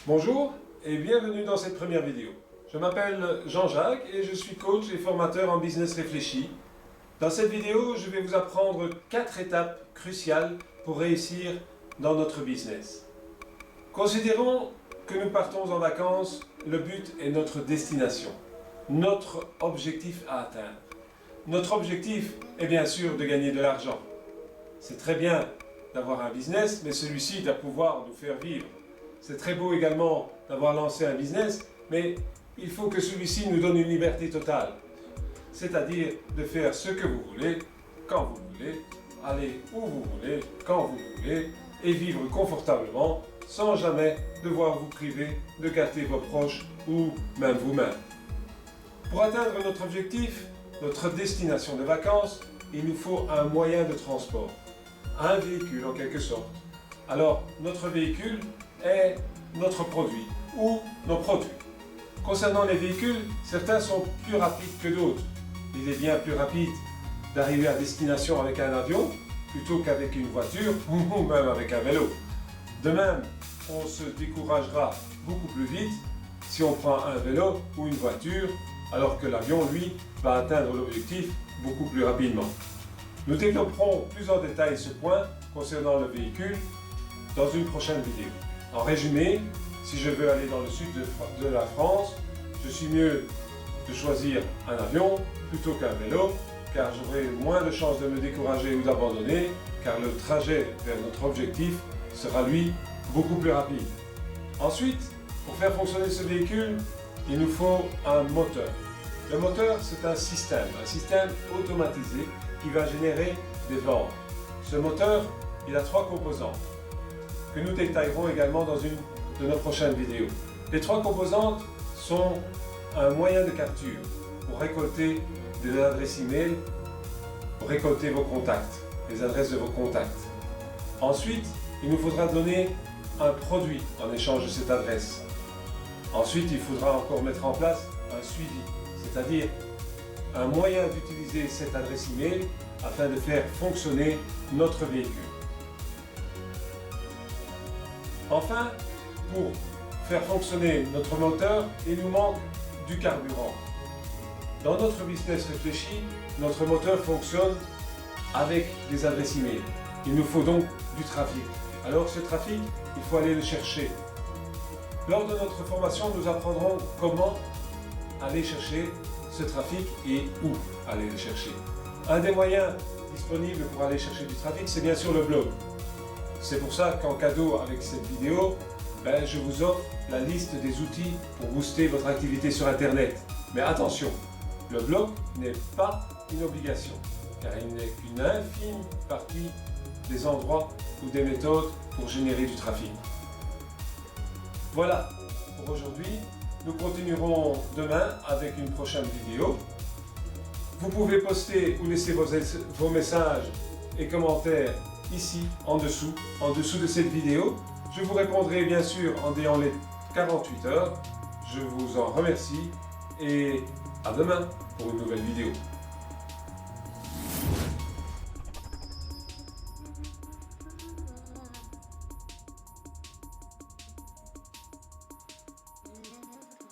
Bonjour et bienvenue dans cette première vidéo. Je m'appelle Jean-Jacques et je suis coach et formateur en business réfléchi. Dans cette vidéo, je vais vous apprendre 4 étapes cruciales pour réussir dans notre business. Considérons que nous partons en vacances, le but est notre destination, notre objectif à atteindre. Notre objectif est bien sûr de gagner de l'argent. C'est très bien d'avoir un business, mais celui-ci doit pouvoir nous faire vivre. C'est très beau également d'avoir lancé un business, mais il faut que celui-ci nous donne une liberté totale. C'est-à-dire de faire ce que vous voulez, quand vous voulez, aller où vous voulez, quand vous voulez, et vivre confortablement, sans jamais devoir vous priver de gâter vos proches ou même vous-même. Pour atteindre notre objectif, notre destination de vacances, il nous faut un moyen de transport, un véhicule en quelque sorte. Alors, notre véhicule est notre produit ou nos produits. Concernant les véhicules, certains sont plus rapides que d'autres. Il est bien plus rapide d'arriver à destination avec un avion plutôt qu'avec une voiture ou même avec un vélo. De même, on se découragera beaucoup plus vite si on prend un vélo ou une voiture, alors que l'avion, lui, va atteindre l'objectif beaucoup plus rapidement. Nous développerons plus en détail ce point concernant le véhicule dans une prochaine vidéo. En résumé, si je veux aller dans le sud de la France, je suis mieux de choisir un avion plutôt qu'un vélo, car j'aurai moins de chances de me décourager ou d'abandonner, car le trajet vers notre objectif sera lui beaucoup plus rapide. Ensuite, pour faire fonctionner ce véhicule, il nous faut un moteur. Le moteur, c'est un système automatisé qui va générer des ventes. Ce moteur, il a 3 composantes que nous détaillerons également dans une de nos prochaines vidéos. Les 3 composantes sont un moyen de capture pour récolter des adresses email, pour récolter vos contacts, les adresses de vos contacts. Ensuite, il nous faudra donner un produit en échange de cette adresse. Ensuite, il faudra encore mettre en place un suivi, c'est-à-dire un moyen d'utiliser cette adresse email afin de faire fonctionner notre véhicule. Enfin, pour faire fonctionner notre moteur, il nous manque du carburant. Dans notre business réfléchi, notre moteur fonctionne avec des adresses email. Il nous faut donc du trafic. Alors ce trafic, il faut aller le chercher. Lors de notre formation, nous apprendrons comment aller chercher ce trafic et où aller le chercher. Un des moyens disponibles pour aller chercher du trafic, c'est bien sûr le blog. C'est pour ça qu'en cadeau avec cette vidéo, je vous offre la liste des outils pour booster votre activité sur Internet. Mais attention, le blog n'est pas une obligation, car il n'est qu'une infime partie des endroits ou des méthodes pour générer du trafic. Voilà pour aujourd'hui. Nous continuerons demain avec une prochaine vidéo. Vous pouvez poster ou laisser vos messages et commentaires ici, en dessous de cette vidéo. Je vous répondrai bien sûr en délai les 48 heures. Je vous en remercie et à demain pour une nouvelle vidéo.